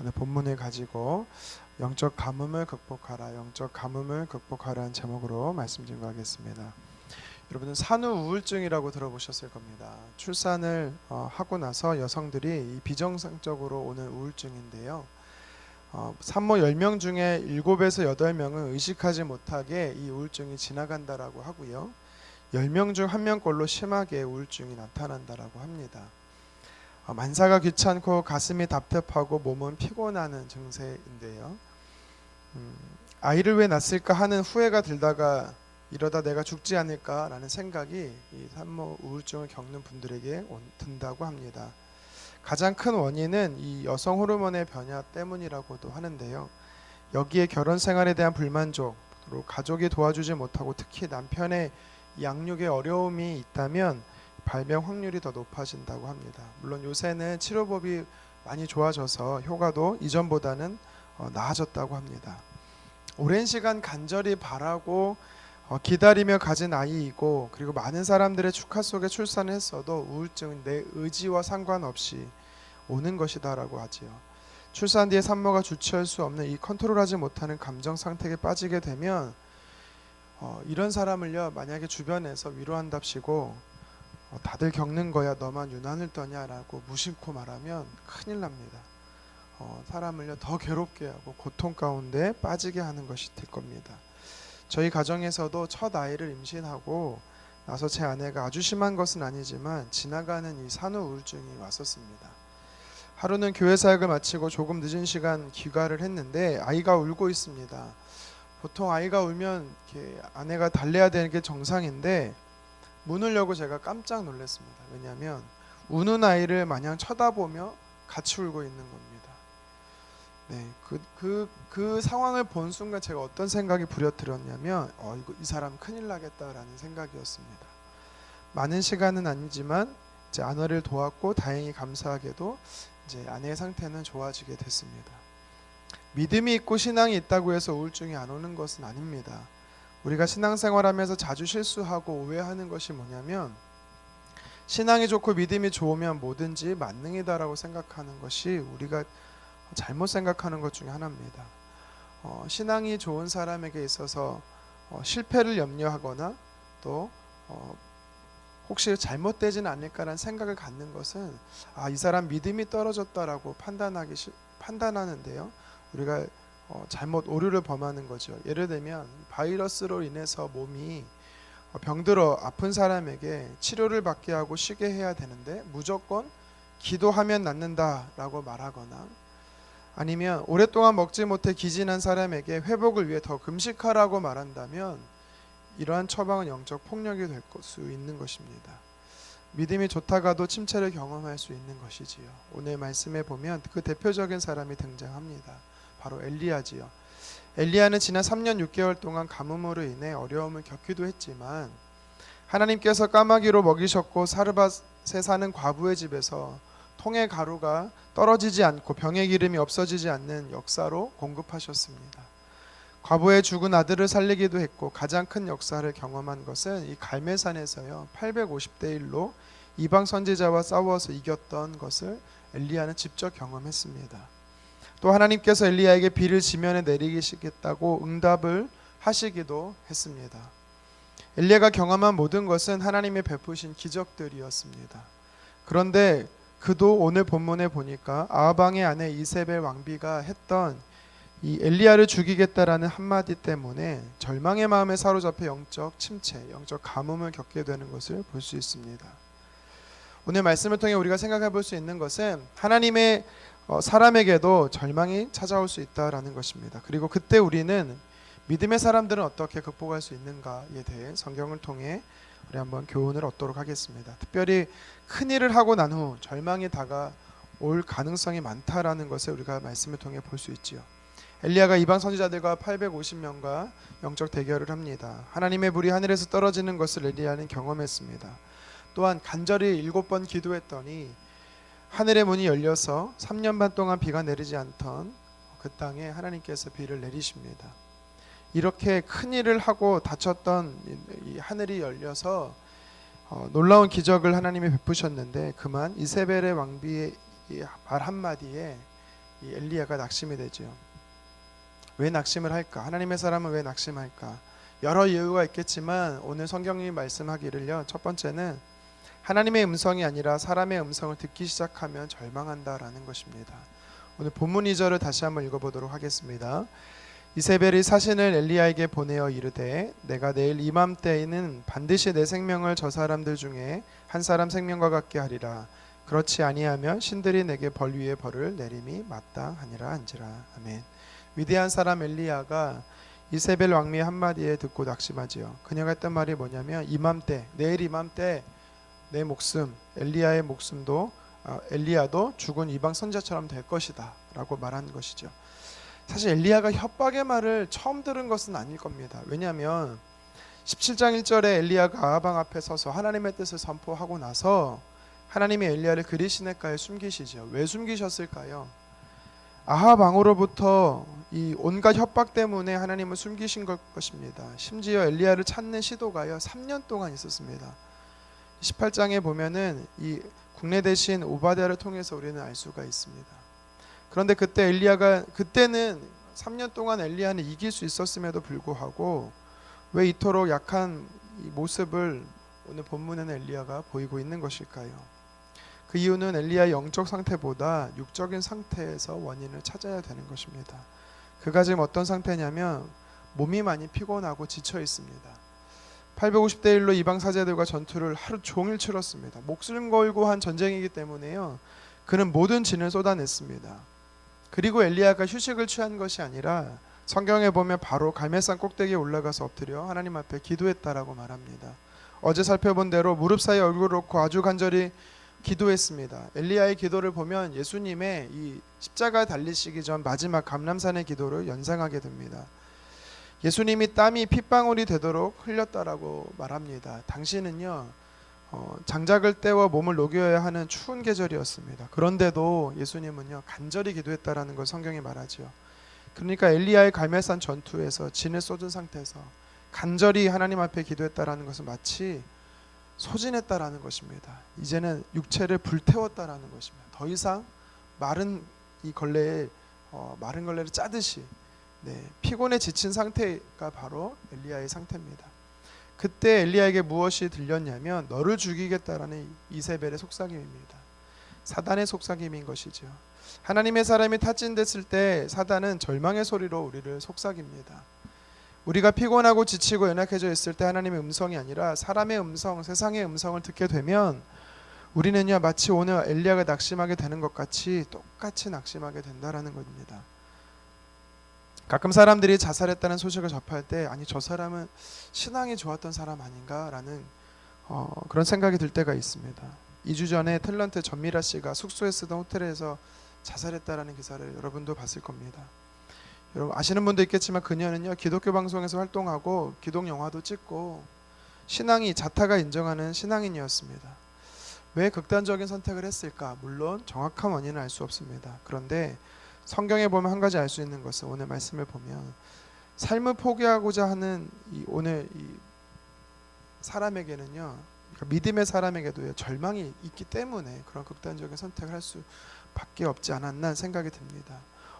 오늘 본문을 가지고 영적 가뭄을 극복하라, 영적 가뭄을 극복하라는 제목으로 말씀 증거하겠습니다. 여러분은 산후 우울증이라고 들어보셨을 겁니다. 출산을 하고 나서 여성들이 이 비정상적으로 오는 우울증인데요. 산모 10명 중에 7에서 8명은 의식하지 못하게 이 우울증이 지나간다라고 하고요. 10명 중 1명꼴로 심하게 우울증이 나타난다라고 합니다. 만사가 귀찮고 가슴이 답답하고 몸은 피곤하는 증세인데요. 아이를 왜 낳았을까 하는 후회가 들다가 이러다 내가 죽지 않을까라는 생각이 이 산모 우울증을 겪는 분들에게 든다고 합니다. 가장 큰 원인은 이 여성 호르몬의 변화 때문이라고도 하는데요. 여기에 결혼 생활에 대한 불만족, 그리고 가족이 도와주지 못하고 특히 남편의 양육에 어려움이 있다면 발병 확률이 더 높아진다고 합니다. 물론 요새는 치료법이 많이 좋아져서 효과도 이전보다는 나아졌다고 합니다. 오랜 시간 간절히 바라고 기다리며 가진 아이이고, 그리고 많은 사람들의 축하 속에 출산을 했어도 우울증은 내 의지와 상관없이 오는 것이다라고 하지요. 출산 뒤에 산모가 주체할 수 없는 이 컨트롤하지 못하는 감정 상태에 빠지게 되면 이런 사람을요, 만약에 주변에서 위로한답시고 다들 겪는 거야 너만 유난을 떠냐라고 무심코 말하면 큰일 납니다. 사람을요 더 괴롭게 하고 고통 가운데 빠지게 하는 것이 될 겁니다. 저희 가정에서도 첫 아이를 임신하고 나서 제 아내가 아주 심한 것은 아니지만 지나가는 이 산후 우울증이 왔었습니다. 하루는 교회 사역을 마치고 조금 늦은 시간 귀가를 했는데 아이가 울고 있습니다. 보통 아이가 울면 이렇게 아내가 달래야 되는 게 정상인데 문을 열고 제가 깜짝 놀랐습니다. 왜냐하면 우는 아이를 마냥 쳐다보며 같이 울고 있는 겁니다. 네, 그 상황을 본 순간 제가 어떤 생각이 부려들었냐면 이 사람 큰일 나겠다라는 생각이었습니다. 많은 시간은 아니지만 제 아내를 도왔고 다행히 감사하게도 이제 아내의 상태는 좋아지게 됐습니다. 믿음이 있고 신앙이 있다고 해서 우울증이 안 오는 것은 아닙니다. 우리가 신앙생활하면서 자주 실수하고 오해하는 것이 뭐냐면 신앙이 좋고 믿음이 좋으면 뭐든지 만능이다라고 생각하는 것이 우리가 잘못 생각하는 것 중에 하나입니다. 신앙이 좋은 사람에게 있어서 실패를 염려하거나 또 혹시 잘못되지는 않을까라는 생각을 갖는 것은 이 사람 믿음이 떨어졌다라고 판단하는데요. 우리가 잘못 오류를 범하는 거죠. 예를 들면 바이러스로 인해서 몸이 병들어 아픈 사람에게 치료를 받게 하고 쉬게 해야 되는데 무조건 기도하면 낫는다라고 말하거나, 아니면 오랫동안 먹지 못해 기진한 사람에게 회복을 위해 더 금식하라고 말한다면 이러한 처방은 영적 폭력이 될 수 있는 것입니다. 믿음이 좋다가도 침체를 경험할 수 있는 것이지요. 오늘 말씀에 보면 그 대표적인 사람이 등장합니다. 바로 엘리야지요. 엘리야는 지난 3년 6개월 동안 가뭄으로 인해 어려움을 겪기도 했지만 하나님께서 까마귀로 먹이셨고 사르밧에 사는 과부의 집에서 통의 가루가 떨어지지 않고 병의 기름이 없어지지 않는 역사로 공급하셨습니다. 과부의 죽은 아들을 살리기도 했고 가장 큰 역사를 경험한 것은 이 갈멜산에서요 850대 1로 이방 선지자와 싸워서 이겼던 것을 엘리야는 직접 경험했습니다. 또 하나님께서 엘리야에게 비를 지면에 내리시겠다고 응답을 하시기도 했습니다. 엘리야가 경험한 모든 것은 하나님이 베푸신 기적들이었습니다. 그런데 그도 오늘 본문에 보니까 아합 왕의 아내 이세벨 왕비가 했던 이 엘리야를 죽이겠다라는 한마디 때문에 절망의 마음에 사로잡혀 영적 침체, 영적 가뭄을 겪게 되는 것을 볼 수 있습니다. 오늘 말씀을 통해 우리가 생각해 볼 수 있는 것은 하나님의 사람에게도 절망이 찾아올 수 있다라는 것입니다. 그리고 그때 우리는 믿음의 사람들은 어떻게 극복할 수 있는가에 대해 성경을 통해 우리 한번 교훈을 얻도록 하겠습니다. 특별히 큰 일을 하고 난 후 절망이 다가올 가능성이 많다라는 것을 우리가 말씀을 통해 볼 수 있지요. 엘리야가 이방 선지자들과 850명과 영적 대결을 합니다. 하나님의 불이 하늘에서 떨어지는 것을 엘리야는 경험했습니다. 또한 간절히 7번 기도했더니 하늘의 문이 열려서 3년 반 동안 비가 내리지 않던 그 땅에 하나님께서 비를 내리십니다. 이렇게 큰 일을 하고 다쳤던 이 하늘이 열려서 놀라운 기적을 하나님이 베푸셨는데 그만 이세벨의 왕비의 말 한마디에 이 엘리야가 낙심이 되죠. 왜 낙심을 할까? 하나님의 사람은 왜 낙심할까? 여러 이유가 있겠지만 오늘 성경이 말씀하기를요, 첫 번째는 하나님의 음성이 아니라 사람의 음성을 듣기 시작하면 절망한다라는 것입니다. 오늘 본문 2절을 다시 한번 읽어보도록 하겠습니다. 이세벨이 사신을 엘리야에게 보내어 이르되 내가 내일 이맘때에는 반드시 내 생명을 저 사람들 중에 한 사람 생명과 같게 하리라. 그렇지 아니하면 신들이 내게 벌 위에 벌을 내림이 마땅하니라 한지라. 아멘. 위대한 사람 엘리야가 이세벨 왕비의 한마디에 듣고 낙심하지요. 그녀가 했던 말이 뭐냐면 이맘때, 내일 이맘때 내 목숨, 엘리야의 목숨도 엘리야도 죽은 이방 선자처럼 될 것이다 라고 말한 것이죠. 사실 엘리야가 협박의 말을 처음 들은 것은 아닐 겁니다. 왜냐하면 17장 1절에 엘리야가 아하방 앞에 서서 하나님의 뜻을 선포하고 나서 하나님이 엘리야를 그리 시냇가에 숨기시죠. 왜 숨기셨을까요? 아합 왕으로부터 이 온갖 협박 때문에 하나님을 숨기신 것입니다. 심지어 엘리야를 찾는 시도가요 3년 동안 있었습니다. 18장에 보면은 이 국내 대신 오바댜를 통해서 우리는 알 수가 있습니다. 그런데 그때는 3년 동안 엘리야는 이길 수 있었음에도 불구하고 왜 이토록 약한 이 모습을 오늘 본문에는 엘리야가 보이고 있는 것일까요? 그 이유는 엘리야의 영적 상태보다 육적인 상태에서 원인을 찾아야 되는 것입니다. 그가 지금 어떤 상태냐면 몸이 많이 피곤하고 지쳐 있습니다. 850대 1로 이방 사제들과 전투를 하루 종일 치렀습니다. 목숨 걸고 한 전쟁이기 때문에요. 그는 모든 진을 쏟아냈습니다. 그리고 엘리야가 휴식을 취한 것이 아니라 성경에 보면 바로 갈멜산 꼭대기에 올라가서 엎드려 하나님 앞에 기도했다라고 말합니다. 어제 살펴본 대로 무릎 사이에 얼굴을 놓고 아주 간절히 기도했습니다. 엘리야의 기도를 보면 예수님의 이 십자가 달리시기 전 마지막 감람산의 기도를 연상하게 됩니다. 예수님이 땀이 핏방울이 되도록 흘렸다라고 말합니다. 당시는요 장작을 떼워 몸을 녹여야 하는 추운 계절이었습니다. 그런데도 예수님은요 간절히 기도했다라는 걸 성경이 말하죠. 그러니까 엘리야의 갈멜산 전투에서 진을 쏟은 상태에서 간절히 하나님 앞에 기도했다라는 것은 마치 소진했다라는 것입니다. 이제는 육체를 불태웠다라는 것입니다. 더 이상 마른 걸레를 짜듯이 피곤에 지친 상태가 바로 엘리야의 상태입니다. 그때 엘리야에게 무엇이 들렸냐면 너를 죽이겠다라는 이세벨의 속삭임입니다. 사단의 속삭임인 것이죠. 하나님의 사람이 타진됐을 때 사단은 절망의 소리로 우리를 속삭입니다. 우리가 피곤하고 지치고 연약해져 있을 때 하나님의 음성이 아니라 사람의 음성, 세상의 음성을 듣게 되면 우리는요 마치 오늘 엘리야가 낙심하게 되는 것 같이 똑같이 낙심하게 된다라는 겁니다. 가끔 사람들이 자살했다는 소식을 접할 때 아니 저 사람은 신앙이 좋았던 사람 아닌가라는 그런 생각이 들 때가 있습니다. 2주 전에 탤런트 전미라 씨가 숙소에 쓰던 호텔에서 자살했다라는 기사를 여러분도 봤을 겁니다. 여러분 아시는 분도 있겠지만 그녀는요 기독교 방송에서 활동하고 기독 영화도 찍고 신앙이 자타가 인정하는 신앙인이었습니다. 왜 극단적인 선택을 했을까? 물론 정확한 원인은 알 수 없습니다. 그런데 성경에 보면 한 가지 알 수 있는 것은 오늘 말씀을 보면 삶을 포기하고자 하는 오늘 이 사람에게는요 그러니까 믿음의 사람에게도 절망이 있기 때문에 그런 극단적인 선택을 할 수밖에 없지 않았나 생각이 듭니다.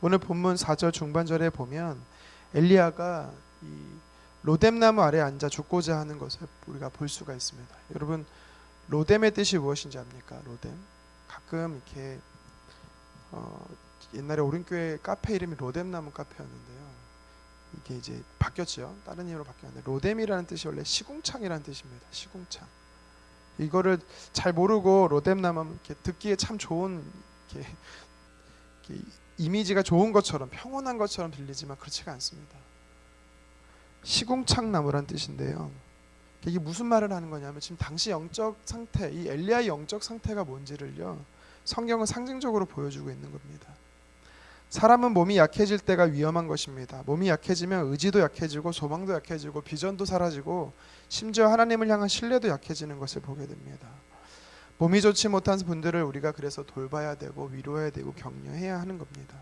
오늘 본문 4절 중반절에 보면 엘리야가 이 로뎀나무 아래에 앉아 죽고자 하는 것을 우리가 볼 수가 있습니다. 여러분 로뎀의 뜻이 무엇인지 압니까? 로뎀 가끔 이렇게 옛날에 오른교회 카페 이름이 로뎀나무 카페였는데요. 이게 이제 바뀌었죠. 다른 이름으로 바뀌었는데 로뎀이라는 뜻이 원래 시궁창이라는 뜻입니다. 시궁창. 이거를 잘 모르고 로뎀나무 이렇게 듣기에 참 좋은 이렇게 이미지가 좋은 것처럼 평온한 것처럼 들리지만 그렇지가 않습니다. 시궁창나무란 뜻인데요. 이게 무슨 말을 하는 거냐면 지금 당시 영적 상태, 이 엘리야의 영적 상태가 뭔지를요 성경은 상징적으로 보여주고 있는 겁니다. 사람은 몸이 약해질 때가 위험한 것입니다. 몸이 약해지면 의지도 약해지고 소망도 약해지고 비전도 사라지고 심지어 하나님을 향한 신뢰도 약해지는 것을 보게 됩니다. 몸이 좋지 못한 분들을 우리가 그래서 돌봐야 되고 위로해야 되고 격려해야 하는 겁니다.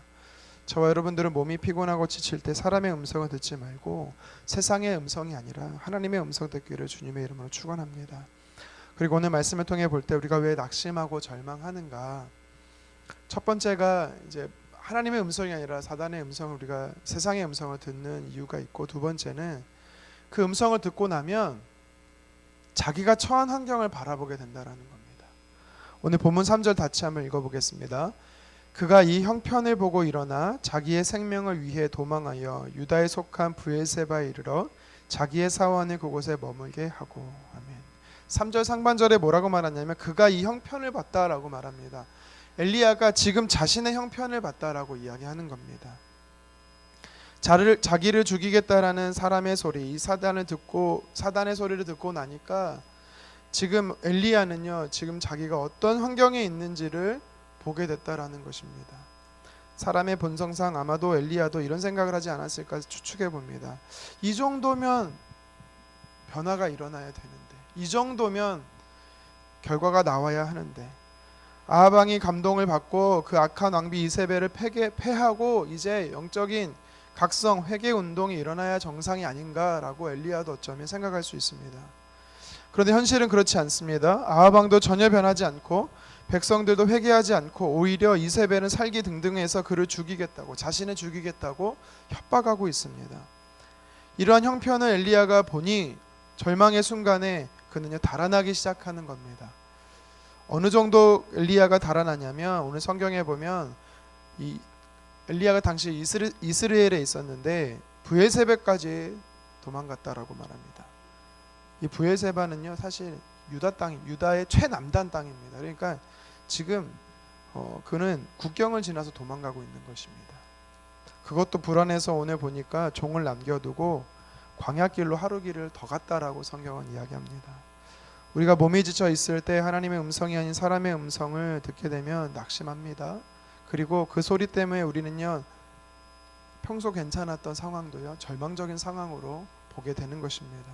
저와 여러분들은 몸이 피곤하고 지칠 때 사람의 음성을 듣지 말고 세상의 음성이 아니라 하나님의 음성 듣기를 주님의 이름으로 축원합니다. 그리고 오늘 말씀을 통해 볼 때 우리가 왜 낙심하고 절망하는가? 첫 번째가 이제 하나님의 음성이 아니라 사단의 음성을 우리가 세상의 음성을 듣는 이유가 있고, 두 번째는 그 음성을 듣고 나면 자기가 처한 환경을 바라보게 된다라는 겁니다. 오늘 본문 3절 같이 한번 읽어보겠습니다. 그가 이 형편을 보고 일어나 자기의 생명을 위해 도망하여 유다에 속한 브엘세바에 이르러 자기의 사원을 그곳에 머물게 하고. 아멘. 3절 상반절에 뭐라고 말하냐면 그가 이 형편을 봤다라고 말합니다. 엘리야가 지금 자신의 형편을 봤다라고 이야기하는 겁니다. 자기를 죽이겠다라는 사람의 소리, 이 사단의 소리를 듣고 나니까 지금 엘리야는요, 지금 자기가 어떤 환경에 있는지를 보게 됐다라는 것입니다. 사람의 본성상 아마도 엘리야도 이런 생각을 하지 않았을까 추측해 봅니다. 이 정도면 변화가 일어나야 되는데, 이 정도면 결과가 나와야 하는데, 아합 왕이 감동을 받고 그 악한 왕비 이세벨을 패하고 이제 영적인 각성 회개 운동이 일어나야 정상이 아닌가라고 엘리야도 어쩌면 생각할 수 있습니다. 그런데 현실은 그렇지 않습니다. 아합 왕도 전혀 변하지 않고 백성들도 회개하지 않고 오히려 이세벨은 살기 등등해서 그를 죽이겠다고, 자신을 죽이겠다고 협박하고 있습니다. 이러한 형편을 엘리야가 보니 절망의 순간에 그는요 달아나기 시작하는 겁니다. 어느 정도 엘리야가 달아나냐면, 오늘 성경에 보면 이 엘리야가 당시 이스라엘에 있었는데 브엘세바까지 도망갔다라고 말합니다. 이 브엘세바는요 사실 유다의 최남단 땅입니다. 그러니까 지금 그는 국경을 지나서 도망가고 있는 것입니다. 그것도 불안해서 오늘 보니까 종을 남겨두고 광야길로 하루길을 더 갔다라고 성경은 이야기합니다. 우리가 몸이 지쳐 있을 때 하나님의 음성이 아닌 사람의 음성을 듣게 되면 낙심합니다. 그리고 그 소리 때문에 우리는요 평소 괜찮았던 상황도요 절망적인 상황으로 보게 되는 것입니다.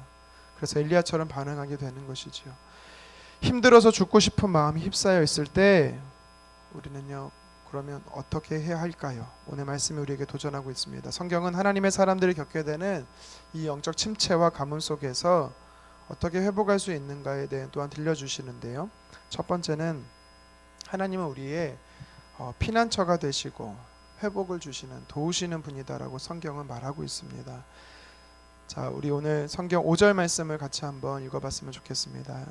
그래서 엘리야처럼 반응하게 되는 것이지요. 힘들어서 죽고 싶은 마음이 휩싸여 있을 때 우리는요 그러면 어떻게 해야 할까요? 오늘 말씀이 우리에게 도전하고 있습니다. 성경은 하나님의 사람들이 겪게 되는 이 영적 침체와 가뭄 속에서 어떻게 회복할 수 있는가에 대해 또한 들려주시는데요. 첫 번째는 하나님은 우리의 피난처가 되시고 회복을 주시는, 도우시는 분이다라고 성경은 말하고 있습니다. 자, 우리 오늘 성경 5절 말씀을 같이 한번 읽어봤으면 좋겠습니다.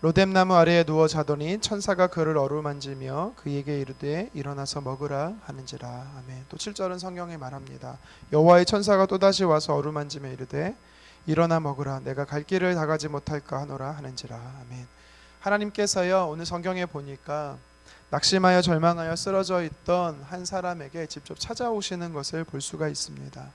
로뎀나무 아래에 누워 자더니 천사가 그를 어루만지며 그에게 이르되 일어나서 먹으라 하는지라. 아멘. 또 7절은 성경에 말합니다. 여호와의 천사가 또다시 와서 어루만지며 이르되 일어나 먹으라, 내가 갈 길을 다 가지 못할까 하노라 하는지라. 아멘. 하나님께서요 오늘 성경에 보니까 낙심하여 절망하여 쓰러져 있던 한 사람에게 직접 찾아오시는 것을 볼 수가 있습니다.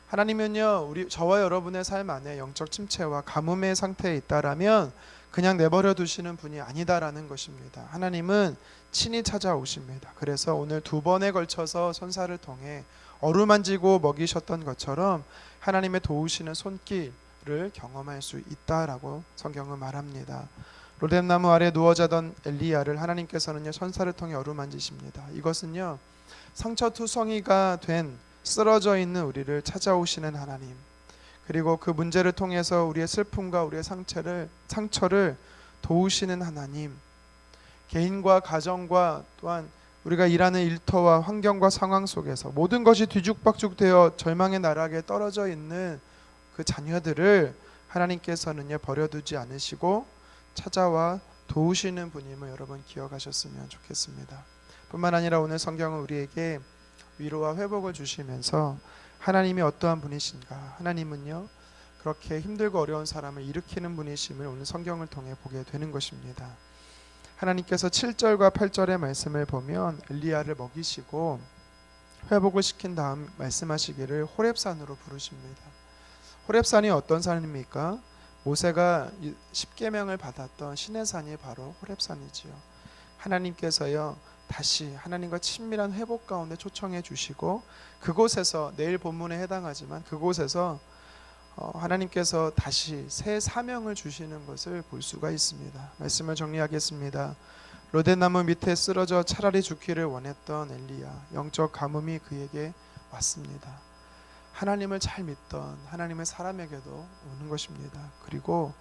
하나님은요 저와 여러분의 삶 안에 영적 침체와 가뭄의 상태에 있다라면 그냥 내버려 두시는 분이 아니다라는 것입니다. 하나님은 친히 찾아오십니다. 그래서 오늘 2번에 걸쳐서 천사를 통해 어루만지고 먹이셨던 것처럼 하나님의 도우시는 손길을 경험할 수 있다라고 성경은 말합니다. 로뎀나무 아래 누워 자던 엘리야를 하나님께서는요 천사를 통해 어루만지십니다. 이것은요 상처투성이가 된 쓰러져 있는 우리를 찾아오시는 하나님, 그리고 그 문제를 통해서 우리의 슬픔과 우리의 상처를 도우시는 하나님, 개인과 가정과 또한 우리가 일하는 일터와 환경과 상황 속에서 모든 것이 뒤죽박죽되어 절망의 나락에 떨어져 있는 그 자녀들을 하나님께서는요 버려두지 않으시고 찾아와 도우시는 분임을 여러분 기억하셨으면 좋겠습니다. 뿐만 아니라 오늘 성경은 우리에게 위로와 회복을 주시면서 하나님이 어떠한 분이신가, 하나님은요 그렇게 힘들고 어려운 사람을 일으키는 분이심을 오늘 성경을 통해 보게 되는 것입니다. 하나님께서 7절과 8절의 말씀을 보면 엘리야를 먹이시고 회복을 시킨 다음 말씀하시기를 호렙산으로 부르십니다. 호렙산이 어떤 산입니까? 모세가 십계명을 받았던 시내산이 바로 호렙산이지요. 하나님께서요 다시 하나님과 친밀한 회복 가운데 초청해 주시고 그곳에서, 내일 본문에 해당하지만 그곳에서 하나님께서 다시 새 사명을 주시는 것을 볼 수가 있습니다. 말씀을 정리하겠습니다. 로뎀나무 밑에 쓰러져 차라리 죽기를 원했던 엘리야, 영적 가뭄이 그에게 왔습니다. 하나님을 잘 믿던 하나님의 사람에게도 오는 것입니다. 그리고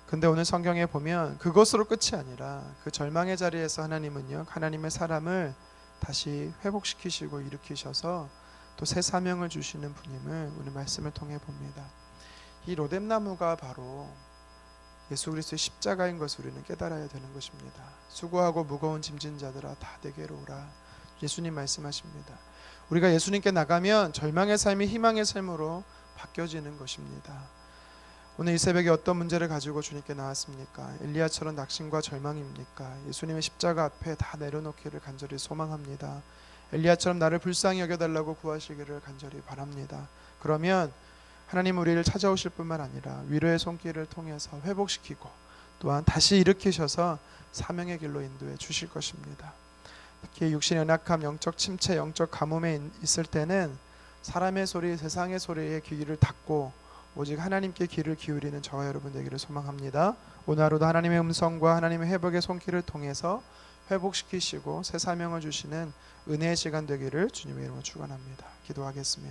근데 오늘 성경에 보면 그것으로 끝이 아니라 그 절망의 자리에서 하나님은요 하나님의 사람을 다시 회복시키시고 일으키셔서 또 새 사명을 주시는 분임을 오늘 말씀을 통해 봅니다. 이 로뎀나무가 바로 예수 그리스도의 십자가인 것을 우리는 깨달아야 되는 것입니다. 수고하고 무거운 짐진 자들아 다 내게로 오라. 예수님 말씀하십니다. 우리가 예수님께 나가면 절망의 삶이 희망의 삶으로 바뀌어지는 것입니다. 오늘 이 새벽에 어떤 문제를 가지고 주님께 나왔습니까? 엘리야처럼 낙심과 절망입니까? 예수님의 십자가 앞에 다 내려놓기를 간절히 소망합니다. 엘리야처럼 나를 불쌍히 여겨달라고 구하시기를 간절히 바랍니다. 그러면 하나님 우리를 찾아오실 뿐만 아니라 위로의 손길을 통해서 회복시키고 또한 다시 일으키셔서 사명의 길로 인도해 주실 것입니다. 특히 육신의 연약함, 영적 침체, 영적 가뭄에 있을 때는 사람의 소리, 세상의 소리에 귀를 닫고 오직 하나님께 귀를 기울이는 저와 여러분 되기를 소망합니다. 오늘 하루도 하나님의 음성과 하나님의 회복의 손길을 통해서 회복시키시고 새 사명을 주시는 은혜의 시간 되기를 주님의 이름으로 축원합니다. 기도하겠습니다.